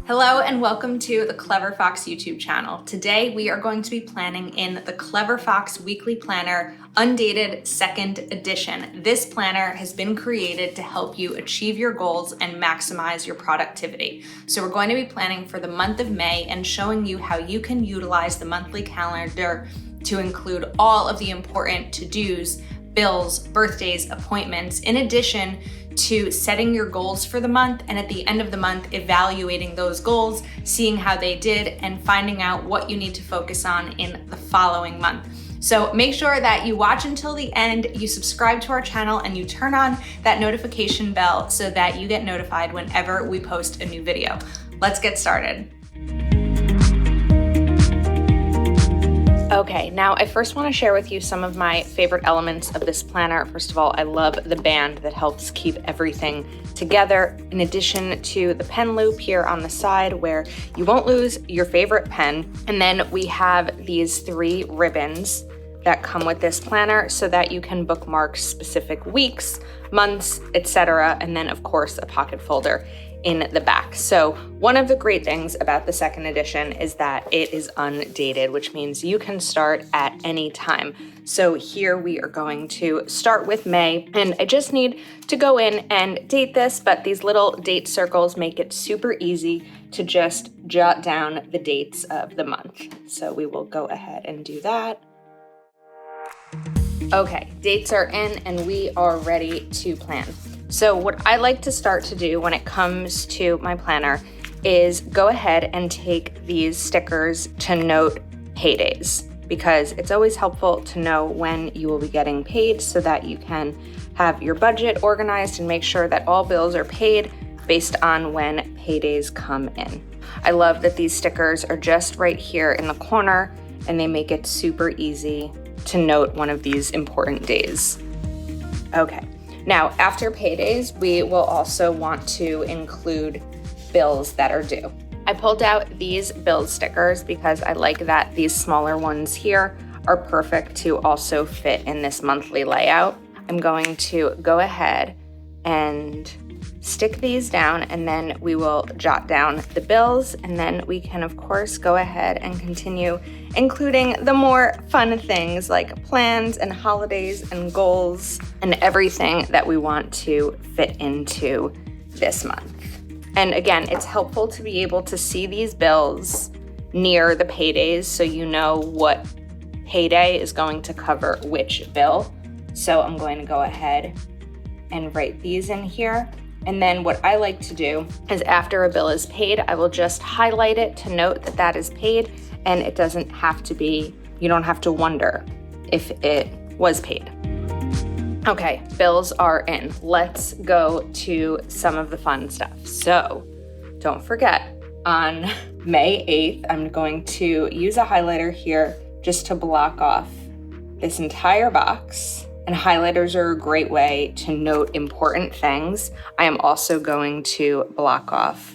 Hello and welcome to the Clever Fox YouTube channel. Today we are going to be planning in the Clever Fox Weekly Planner Undated 2nd Edition. This planner has been created to help you achieve your goals and maximize your productivity. So we're going to be planning for the month of May and showing you how you can utilize the monthly calendar to include all of the important to-dos, bills, birthdays, appointments, in addition to setting your goals for the month, and at the end of the month, evaluating those goals, seeing how they did, and finding out what you need to focus on in the following month. So make sure that you watch until the end, you subscribe to our channel, and you turn on that notification bell so that you get notified whenever we post a new video. Let's get started. Okay, now I first want to share with you some of my favorite elements of this planner. First of all, I love the band that helps keep everything together, in addition to the pen loop here on the side where you won't lose your favorite pen. And then we have these 3 ribbons that come with this planner so that you can bookmark specific weeks, months, etc. And then of course a pocket folder in the back. So one of the great things about the 2nd edition is that it is undated, which means you can start at any time. So here we are going to start with May, and I just need to go in and date this, but these little date circles make it super easy to just jot down the dates of the month. So we will go ahead and do that. Okay, dates are in and we are ready to plan. So what I like to start to do when it comes to my planner is go ahead and take these stickers to note paydays, because it's always helpful to know when you will be getting paid so that you can have your budget organized and make sure that all bills are paid based on when paydays come in. I love that these stickers are just right here in the corner and they make it super easy to note one of these important days. Okay. Now, after paydays, we will also want to include bills that are due. I pulled out these bill stickers because I like that these smaller ones here are perfect to also fit in this monthly layout. I'm going to go ahead and stick these down, and then we will jot down the bills, and then we can of course go ahead and continue including the more fun things like plans and holidays and goals and everything that we want to fit into this month. And again, it's helpful to be able to see these bills near the paydays so you know what payday is going to cover which bill. So I'm going to go ahead and write these in here. And then what I like to do is after a bill is paid, I will just highlight it to note that that is paid, and it doesn't have to be, you don't have to wonder if it was paid. Okay, bills are in. Let's go to some of the fun stuff. So don't forget, on May 8th, I'm going to use a highlighter here just to block off this entire box. And highlighters are a great way to note important things. I am also going to block off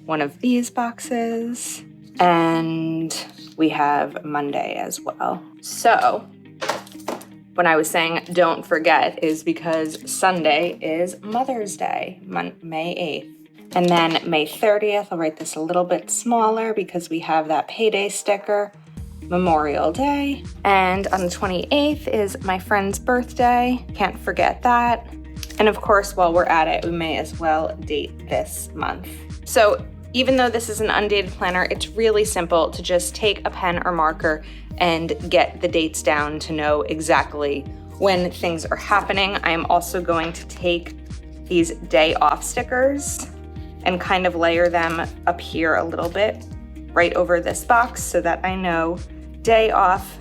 one of these boxes, and we have Monday as well. So when I was saying don't forget is because Sunday is Mother's Day, May 8th. And then May 30th, I'll write this a little bit smaller because we have that payday sticker. Memorial Day, and on the 28th is my friend's birthday. Can't forget that. And of course, while we're at it, we may as well date this month. So even though this is an undated planner, it's really simple to just take a pen or marker and get the dates down to know exactly when things are happening. I am also going to take these day off stickers and kind of layer them up here a little bit right over this box so that I know day off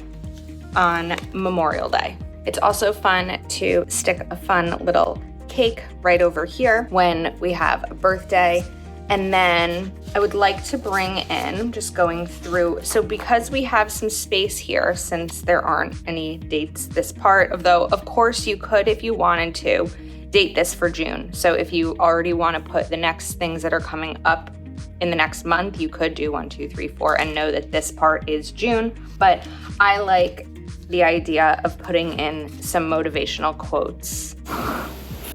on Memorial Day. It's also fun to stick a fun little cake right over here when we have a birthday. And then I would like to bring in, just going through, so because we have some space here, since there aren't any dates this part, although of course you could, if you wanted to, date this for June. So if you already want to put the next things that are coming up in the next month, you could do 1, 2, 3, 4 and know that this part is June. But I like the idea of putting in some motivational quotes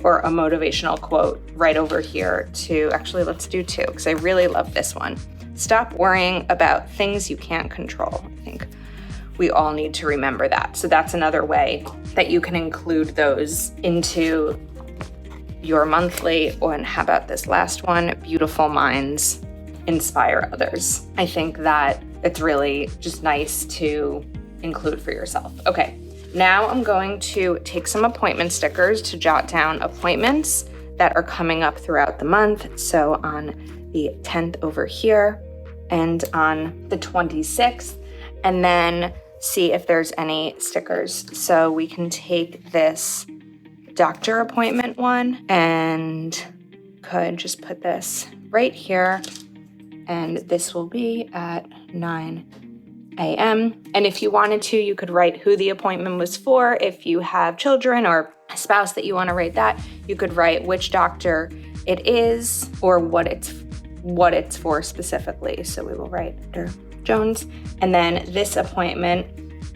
or a motivational quote right over here to, actually let's do 2 because I really love this one. Stop worrying about things you can't control. I think we all need to remember that. So that's another way that you can include those into your monthly. And how about this last one? Beautiful minds inspire others. I think that it's really just nice to include for yourself. Okay, now I'm going to take some appointment stickers to jot down appointments that are coming up throughout the month. So on the 10th over here and on the 26th, and then see if there's any stickers. So we can take this doctor appointment one and could just put this right here, and this will be at 9 a.m. And if you wanted to, you could write who the appointment was for. If you have children or a spouse that you want to write that, you could write which doctor it is or what it's for specifically. So we will write Dr. Jones. And then this appointment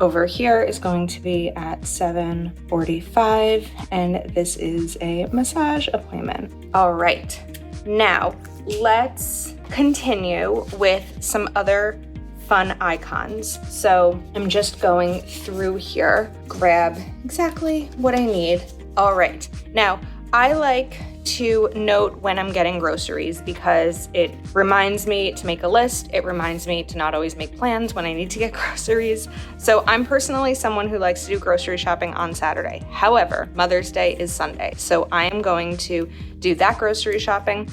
over here is going to be at 7:45, and this is a massage appointment. All right, now let's continue with some other fun icons. So I'm just going through here, grab exactly what I need. All right, now I like to note when I'm getting groceries because it reminds me to make a list. It reminds me to not always make plans when I need to get groceries. So I'm personally someone who likes to do grocery shopping on Saturday. However, Mother's Day is Sunday. So I am going to do that grocery shopping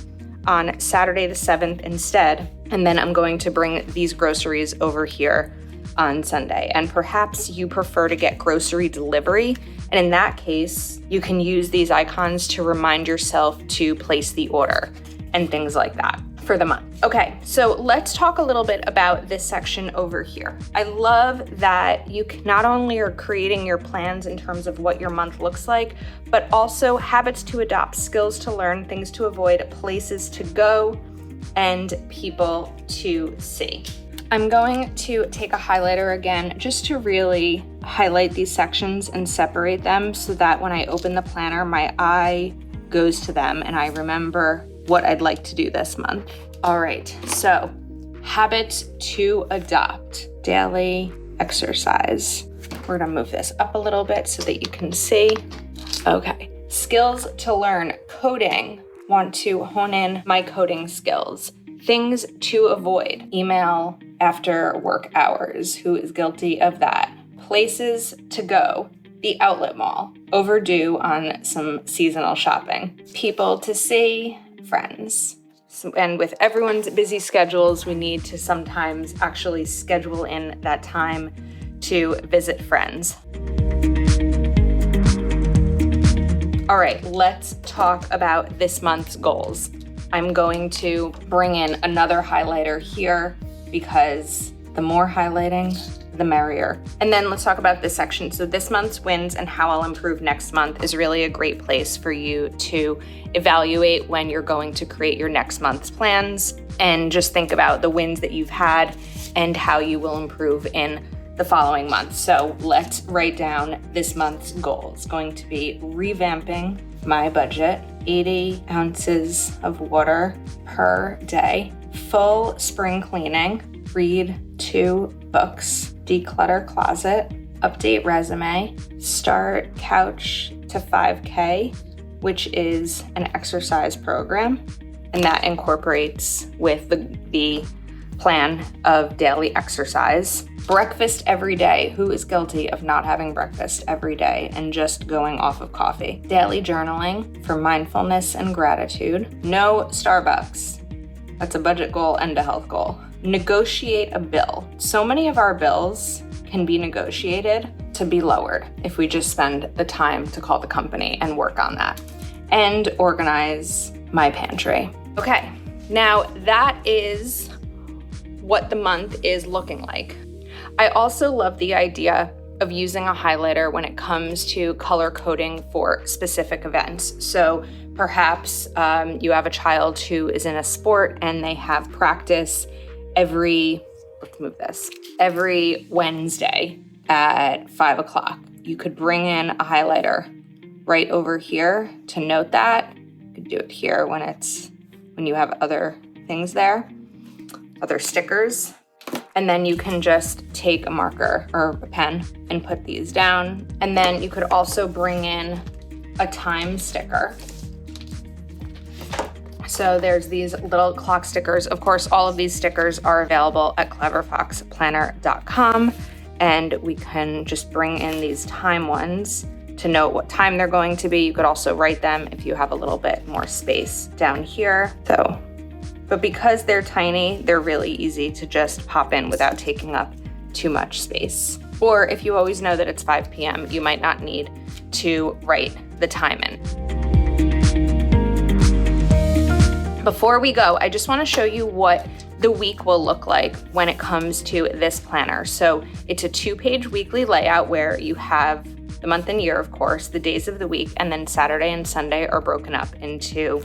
on Saturday the 7th instead. And then I'm going to bring these groceries over here on Sunday. And perhaps you prefer to get grocery delivery. And in that case, you can use these icons to remind yourself to place the order and things like that for the month. Okay, so let's talk a little bit about this section over here. I love that you not only are creating your plans in terms of what your month looks like, but also habits to adopt, skills to learn, things to avoid, places to go, and people to see. I'm going to take a highlighter again just to really highlight these sections and separate them so that when I open the planner, my eye goes to them and I remember what I'd like to do this month. All right, so habits to adopt, daily exercise. We're gonna move this up a little bit so that you can see. Okay, skills to learn, coding. Want to hone in my coding skills. Things to avoid, email after work hours. Who is guilty of that? Places to go, the outlet mall, overdue on some seasonal shopping. People to see, friends. And with everyone's busy schedules, we need to sometimes actually schedule in that time to visit friends. All right, let's talk about this month's goals. I'm going to bring in another highlighter here because the more highlighting, the merrier. And then let's talk about this section. So this month's wins and how I'll improve next month is really a great place for you to evaluate when you're going to create your next month's plans and just think about the wins that you've had and how you will improve in the following month. So let's write down this month's goal. It's going to be revamping my budget, 80 ounces of water per day, full spring cleaning, read 2 books, declutter closet, update resume, start couch to 5K, which is an exercise program. And that incorporates with the plan of daily exercise. Breakfast every day. Who is guilty of not having breakfast every day and just going off of coffee? Daily journaling for mindfulness and gratitude. No Starbucks. That's a budget goal and a health goal. Negotiate a bill. So many of our bills can be negotiated to be lowered if we just spend the time to call the company and work on that. And organize my pantry. Okay, now that is what the month is looking like. I also love the idea of using a highlighter when it comes to color coding for specific events. So perhaps you have a child who is in a sport and they have practice every Wednesday at 5 o'clock. You could bring in a highlighter right over here to note that. You could do it here when you have other things there, other stickers. And then you can just take a marker or a pen and put these down. And then you could also bring in a time sticker. So there's these little clock stickers. Of course, all of these stickers are available at cleverfoxplanner.com, and we can just bring in these time ones to note what time they're going to be. You could also write them if you have a little bit more space down here. But because they're tiny, they're really easy to just pop in without taking up too much space. Or if you always know that it's 5 p.m., you might not need to write the time in. Before we go, I just want to show you what the week will look like when it comes to this planner. So it's a 2-page weekly layout where you have the month and year, of course, the days of the week, and then Saturday and Sunday are broken up into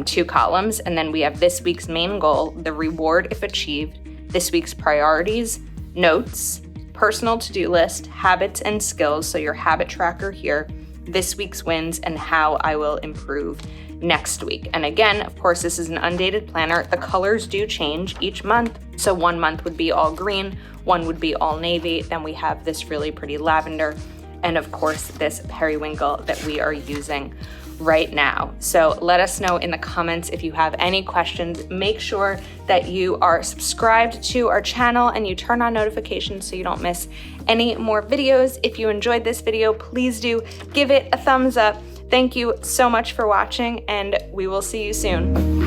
2 columns. And then we have this week's main goal, the reward if achieved, this week's priorities, notes, personal to-do list, habits and skills, so your habit tracker here, this week's wins, and how I will improve next week. And again, of course, this is an undated planner. The colors do change each month. So one month would be all green, one would be all navy, then we have this really pretty lavender, and of course this periwinkle that we are using right now. So let us know in the comments if you have any questions. Make sure that you are subscribed to our channel and you turn on notifications so you don't miss any more videos. If you enjoyed this video, please do give it a thumbs up. Thank you so much for watching, and we will see you soon.